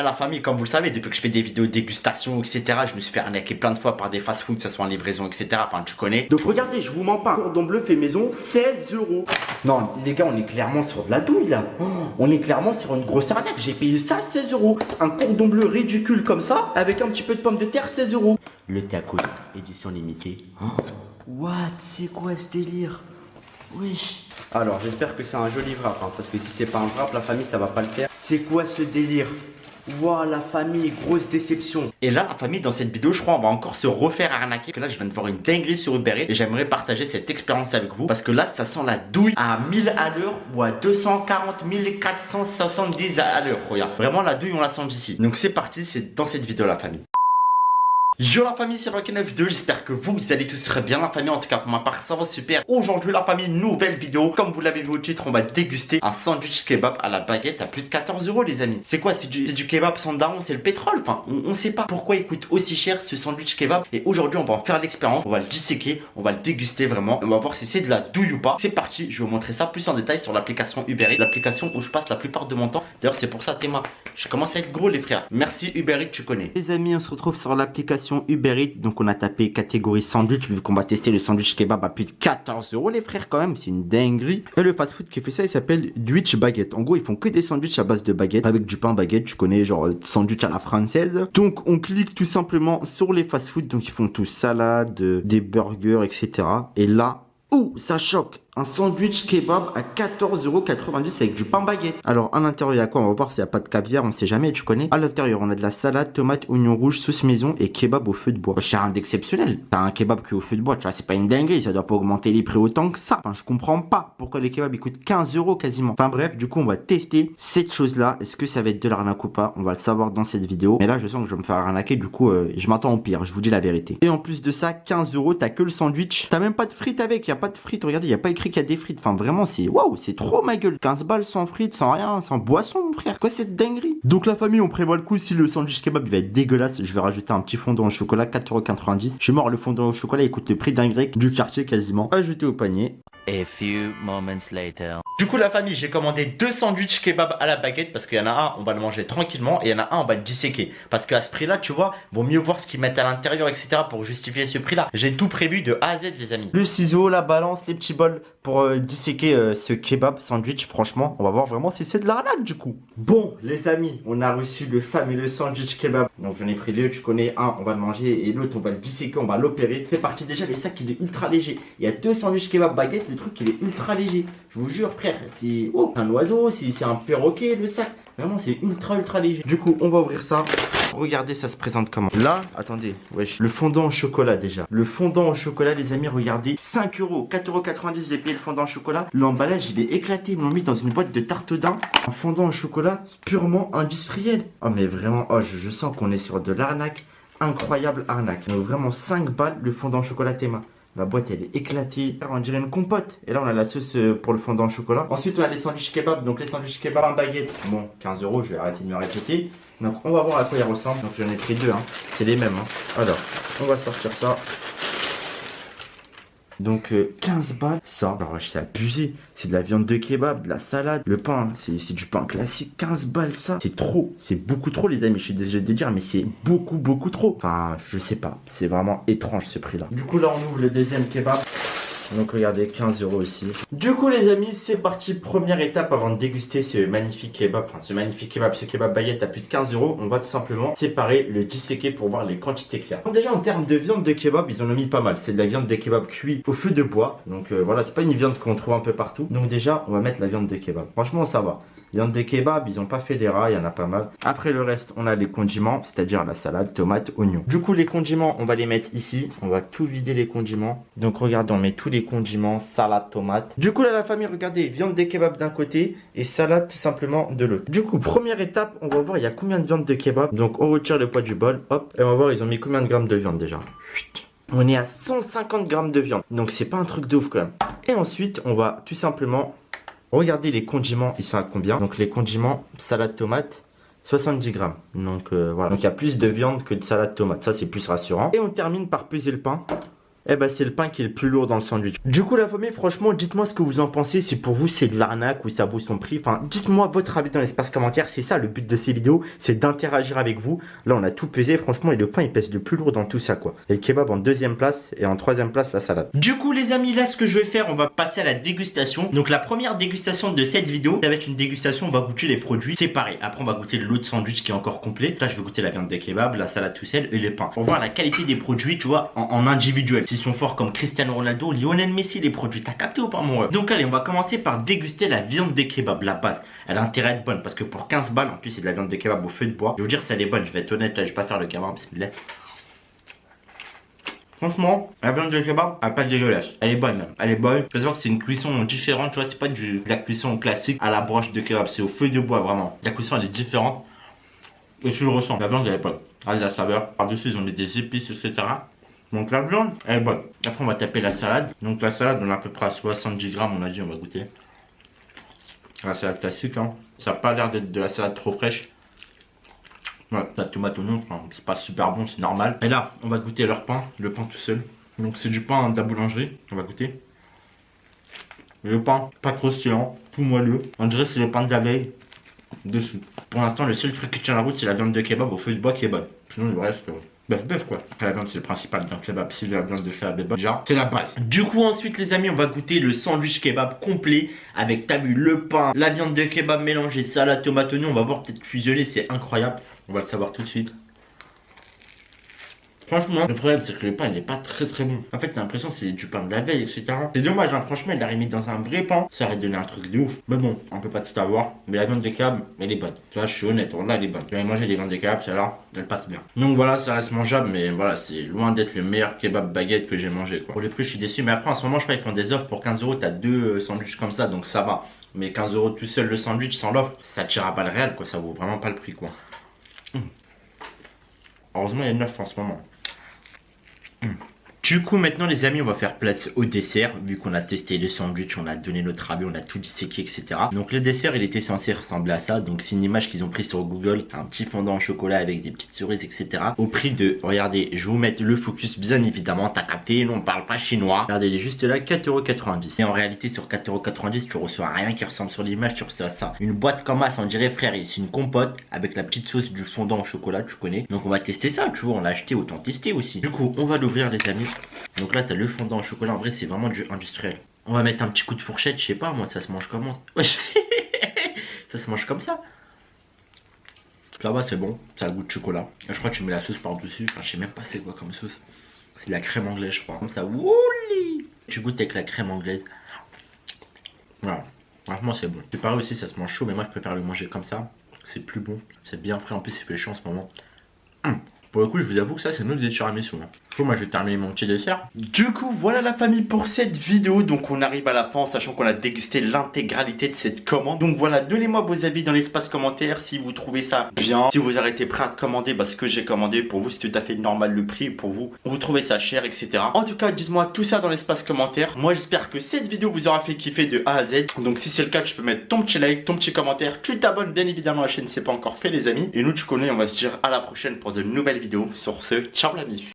Et la famille, comme vous le savez, depuis que je fais des vidéos de dégustation, etc., je me suis fait arnaquer plein de fois par des fast-food, que ce soit en livraison, etc. Enfin, tu connais. Donc regardez, je vous mens pas. Cordon bleu fait maison, 16 euros. Non, les gars, on est clairement sur de la douille là. Oh, on est clairement sur une grosse arnaque. J'ai payé ça 16 euros. Un cordon bleu ridicule comme ça, avec un petit peu de pommes de terre, 16 euros. Le tacos, édition limitée. Oh, what? C'est quoi ce délire? Oui. Alors, j'espère que c'est un joli wrap, hein, parce que si c'est pas un wrap, la famille, ça va pas le faire. C'est quoi ce délire? Waouh, la famille, grosse déception. Et là, la famille, dans cette vidéo, je crois, on va encore se refaire arnaquer. Que là, je viens de voir une dinguerie sur Uber Eats et j'aimerais partager cette expérience avec vous. Parce que là, ça sent la douille à 1000 à l'heure ou à 240 470 à l'heure. Regarde, vraiment, la douille, on la sent d'ici. Donc, c'est parti, c'est dans cette vidéo, la famille. Yo la famille, c'est Rocky 92, j'espère que vous allez tous très bien la famille, en tout cas pour ma part ça va super. Aujourd'hui la famille, nouvelle vidéo, comme vous l'avez vu au titre, on va déguster un sandwich kebab à la baguette à plus de 14 euros les amis. C'est quoi, c'est du kebab sans daron, c'est le pétrole, enfin on sait pas pourquoi il coûte aussi cher ce sandwich kebab. Et aujourd'hui on va en faire l'expérience, on va le disséquer, on va le déguster vraiment, on va voir si c'est de la douille ou pas. C'est parti, je vais vous montrer ça plus en détail sur l'application Uber Eats, l'application où je passe la plupart de mon temps. D'ailleurs c'est pour ça Théma, je commence à être gros les frères. Merci Uber Eats, tu connais. Les amis, on se retrouve sur l'application Uber Eats, donc on a tapé catégorie sandwich vu qu'on va tester le sandwich kebab à plus de 14 euros les frères quand même, c'est une dinguerie. Et le fast food qui fait ça il s'appelle Dwitch Baguette. En gros ils font que des sandwichs à base de baguette avec du pain baguette, tu connais, genre sandwich à la française. Donc on clique tout simplement sur les fast food, donc ils font tout salade, des burgers, etc. Et là, ouh, ça choque. Un sandwich kebab à 14,90 € avec du pain baguette. Alors à l'intérieur il y a quoi? On va voir s'il n'y a pas de caviar, on sait jamais, tu connais. À l'intérieur on a de la salade, tomate, oignon rouge, sauce maison et kebab au feu de bois. C'est rien d'exceptionnel. T'as un kebab qui est au feu de bois, tu vois, c'est pas une dinguerie, ça doit pas augmenter les prix autant que ça. Enfin je comprends pas pourquoi les kebabs ils coûtent 15 € quasiment. Enfin bref, du coup on va tester cette chose là. Est-ce que ça va être de l'arnaque ou pas? On va le savoir dans cette vidéo. Mais là je sens que je vais me faire arnaquer, du coup je m'attends au pire, je vous dis la vérité. Et en plus de ça, 15 €, t'as que le sandwich. T'as même pas de frites avec, y a pas de frites, regardez, y a pas écrit qu'il y a des frites. Enfin vraiment c'est waouh, c'est trop ma gueule. 15 balles sans frites, sans rien, sans boisson mon frère. Quoi cette dinguerie? Donc la famille, on prévoit le coup. Si le sandwich kebab il va être dégueulasse, je vais rajouter un petit fondant au chocolat, 4,90 €. Je suis mort, le fondant au chocolat il coûte le prix d'un grec du quartier quasiment. Ajouté au panier. A few moments later. Du coup la famille, j'ai commandé 2 sandwichs kebab à la baguette parce qu'il y en a un, on va le manger tranquillement et il y en a un, on va le disséquer. Parce qu'à ce prix là, tu vois, vaut mieux voir ce qu'ils mettent à l'intérieur, etc. pour justifier ce prix là. J'ai tout prévu de A à Z les amis. Le ciseau, la balance, les petits bols pour disséquer ce kebab sandwich. Franchement, on va voir vraiment si c'est de l'arnaque du coup. Bon les amis, on a reçu le fameux sandwich kebab. Donc j'en ai pris deux, tu connais, un on va le manger et l'autre on va le disséquer, on va l'opérer. C'est parti, déjà le sac il est ultra léger. Il y a 2 sandwichs kebab baguette, le truc il est ultra léger. Je vous jure frère, c'est un oiseau, c'est un perroquet le sac. Vraiment c'est ultra léger. Du coup on va ouvrir ça. Regardez ça se présente comment. Là, attendez, wesh, le fondant au chocolat déjà. Le fondant au chocolat les amis, regardez, 5 €, 4,90 € j'ai payé le fondant au chocolat. L'emballage il est éclaté, ils m'ont mis dans une boîte de tarte aux dents. Un fondant au chocolat purement industriel. Oh mais vraiment, oh je sens qu'on est sur de l'arnaque. Incroyable arnaque. Donc vraiment 5 balles le fondant au chocolat Théma. La boîte elle est éclatée, on dirait une compote. Et là on a la sauce pour le fondant au chocolat. Ensuite on a les sandwichs kebab, donc les sandwichs kebab en baguette. Bon 15 €, je vais arrêter de me répéter. Donc on va voir à quoi ils ressemblent. Donc j'en ai pris 2 hein. C'est les mêmes hein. Alors on va sortir ça. Donc 15 balles, ça, alors c'est abusé. C'est de la viande de kebab, de la salade, le pain, c'est du pain classique. 15 balles ça, c'est trop, c'est beaucoup trop les amis. Je suis désolé de dire mais c'est beaucoup trop. Enfin je sais pas, c'est vraiment étrange ce prix là. Du coup là on ouvre le deuxième kebab. Donc regardez, 15 € aussi. Du coup les amis, c'est parti. Première étape avant de déguster ce magnifique kebab. Enfin ce magnifique kebab, ce kebab baguette à plus de 15 €. On va tout simplement séparer, le disséquer pour voir les quantités qu'il y a. Donc, déjà en termes de viande de kebab, ils en ont mis pas mal. C'est de la viande de kebab cuit au feu de bois. Donc voilà, c'est pas une viande qu'on trouve un peu partout. Donc déjà, on va mettre la viande de kebab. Franchement ça va. Viande de kebab, ils ont pas fait des rats, il y en a pas mal. Après le reste, on a les condiments, c'est-à-dire la salade, tomate, oignon. Du coup, les condiments, on va les mettre ici. On va tout vider les condiments. Donc regardez, on met tous les condiments, salade, tomate. Du coup, là, la famille, regardez, viande de kebab d'un côté et salade tout simplement de l'autre. Du coup, première étape, on va voir il y a combien de viande de kebab. Donc on retire le poids du bol, hop, et on va voir ils ont mis combien de grammes de viande déjà. Chut. On est à 150 grammes de viande. Donc c'est pas un truc de ouf quand même. Et ensuite, on va tout simplement... Regardez les condiments, ils sont à combien? Donc les condiments, salade tomate, 70 grammes. Donc voilà. Donc il y a plus de viande que de salade tomate. Ça c'est plus rassurant. Et on termine par peser le pain. Eh ben c'est le pain qui est le plus lourd dans le sandwich. Du coup la famille, franchement dites-moi ce que vous en pensez, si pour vous c'est de l'arnaque ou ça vaut son prix. Enfin dites-moi votre avis dans l'espace commentaire, c'est ça le but de ces vidéos, c'est d'interagir avec vous. Là on a tout pesé franchement et le pain il pèse le plus lourd dans tout ça quoi. Et le kebab en deuxième place et en troisième place la salade. Du coup les amis, là ce que je vais faire, on va passer à la dégustation. Donc la première dégustation de cette vidéo, ça va être une dégustation, on va goûter les produits séparés. Après on va goûter l'autre sandwich qui est encore complet. Là je vais goûter la viande de kebab, la salade tout seul et les pains. Pour voir la qualité des produits, tu vois, en individuel. S'ils sont forts comme Cristiano Ronaldo, Lionel Messi, les produits, t'as capté ou pas mon ref? Donc allez, on va commencer par déguster la viande de kebab, la base. Elle a intérêt à être bonne parce que pour 15 balles, en plus c'est de la viande de kebab au feu de bois. Je vais vous dire si elle est bonne, je vais être honnête, là, je vais pas faire le kebab, bismillah. Franchement, la viande de kebab, elle est pas dégueulasse. Elle est bonne même. Elle est bonne. C'est sûr que c'est une cuisson différente, tu vois, c'est pas de la cuisson classique à la broche de kebab, c'est au feu de bois vraiment. La cuisson elle est différente. Et tu le ressens, la viande elle est bonne. Elle a de la saveur. Par-dessus ils ont mis des épices, etc. Donc la viande, elle est bonne. Après on va taper la salade. Donc la salade, on est à peu près à 70 grammes, on a dit, on va goûter. La salade classique, hein. Ça n'a pas l'air d'être de la salade trop fraîche. Ouais, la tomate oignon, enfin, c'est pas super bon, c'est normal. Et là, on va goûter leur pain, le pain tout seul. Donc c'est du pain de la boulangerie, on va goûter. Le pain, pas croustillant, tout moelleux. On dirait que c'est le pain de la veille dessous. Pour l'instant, le seul truc qui tient la route, c'est la viande de kebab au feu de bois qui est bonne. Sinon, le reste, bœuf quoi. Après, la viande, c'est le principal dans le kebab. Si la viande de kebab est bonne, déjà, c'est la base. Du coup, ensuite, les amis, on va goûter le sandwich kebab complet. Avec, t'as vu, le pain, la viande de kebab mélangée, salade, tomate, oignon. On va voir peut-être fusionner, c'est incroyable. On va le savoir tout de suite. Franchement, le problème c'est que le pain il est pas très bon. En fait, t'as l'impression que c'est du pain de la veille, etc. C'est dommage, hein. Franchement, il l'a remis dans un vrai pain. Ça aurait donné un truc de ouf. Mais bon, on peut pas tout avoir. Mais la viande de kebab, elle est bonne. Tu vois, je suis honnête, là elle est bonne. J'avais mangé des viandes de kebab, celle-là, elle passe bien. Donc voilà, ça reste mangeable, mais voilà, c'est loin d'être le meilleur kebab baguette que j'ai mangé, quoi. Pour les prix, je suis déçu. Mais après, en ce moment, je crois qu'ils font des offres pour 15 euros. T'as deux sandwichs comme ça, donc ça va. Mais 15 euros tout seul le sandwich sans l'offre, ça tirera pas le réel, quoi. Ça vaut vraiment pas le prix, quoi. Heureusement, il y a une offre en ce moment. Du coup maintenant les amis, on va faire place au dessert. Vu qu'on a testé le sandwich, on a donné notre avis, on a tout disséqué, etc. Donc le dessert il était censé ressembler à ça. Donc c'est une image qu'ils ont prise sur Google. Un petit fondant au chocolat avec des petites cerises, etc. Au prix de, regardez, je vais vous mettre le focus bien évidemment. T'as capté, nous on parle pas chinois. Regardez, il est juste là, 4,90 €. Et en réalité sur 4,90 € tu reçois rien qui ressemble sur l'image, tu reçois ça. Une boîte comme ça, on dirait frère, c'est une compote avec la petite sauce du fondant au chocolat, tu connais. Donc on va tester ça, tu vois, on l'a acheté, autant tester aussi. Du coup on va l'ouvrir les amis. Donc là t'as le fondant au chocolat, en vrai c'est vraiment du industriel. On va mettre un petit coup de fourchette, je sais pas moi, ça se mange comment? Wesh. Ça se mange comme ça. Ça va, c'est bon, ça a le goût de chocolat. Je crois que tu mets la sauce par dessus, enfin je sais même pas c'est quoi comme sauce. C'est de la crème anglaise je crois. Comme ça, wouli. Tu goûtes avec la crème anglaise. Voilà, franchement c'est bon. C'est pareil aussi, ça se mange chaud, mais moi je préfère le manger comme ça. C'est plus bon, c'est bien frais, en plus il fait chaud en ce moment. Pour le coup, je vous avoue que ça, c'est mieux que des tiramisu. Moi, je vais terminer mon petit dessert. Du coup, voilà la famille pour cette vidéo. Donc, on arrive à la fin, sachant qu'on a dégusté l'intégralité de cette commande. Donc, voilà, donnez-moi vos avis dans l'espace commentaire si vous trouvez ça bien. Si vous arrêtez prêt à commander, parce que j'ai commandé pour vous, c'est tout à fait normal le prix. Pour vous, vous trouvez ça cher, etc. En tout cas, dites-moi tout ça dans l'espace commentaire. Moi, j'espère que cette vidéo vous aura fait kiffer de A à Z. Donc, si c'est le cas, tu peux mettre ton petit like, ton petit commentaire. Tu t'abonnes bien évidemment à la chaîne si c'est pas encore fait, les amis. Et nous, tu connais, on va se dire à la prochaine pour de nouvelles vidéos. Sur ce, ciao la mif.